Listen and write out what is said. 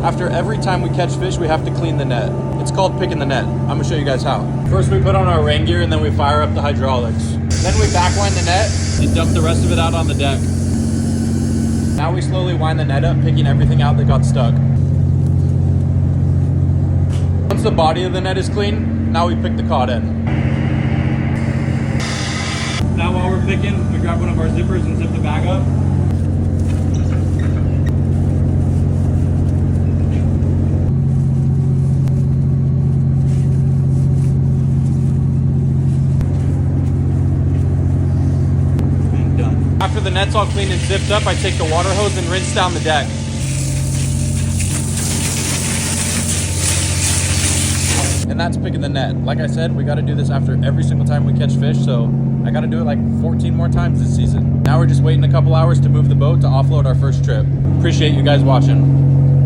After every time we catch fish, we have to clean the net. It's called picking the net. I'm gonna show you guys how. First we put on our rain gear and then we fire up the hydraulics. Then we back wind the net and dump the rest of it out on the deck. Now we slowly wind the net up, picking everything out that got stuck. Once the body of the net is clean, now we pick the cod in. Now while we're picking, we grab one of our zippers and zip the bag up. And done. After the net's all cleaned and zipped up, I take the water hose and rinse down the deck. And that's picking the net. Like I said, we gotta do this after every single time we catch fish, so I gotta do it like 14 more times this season. Now we're just waiting a couple hours to move the boat to offload our first trip. Appreciate you guys watching.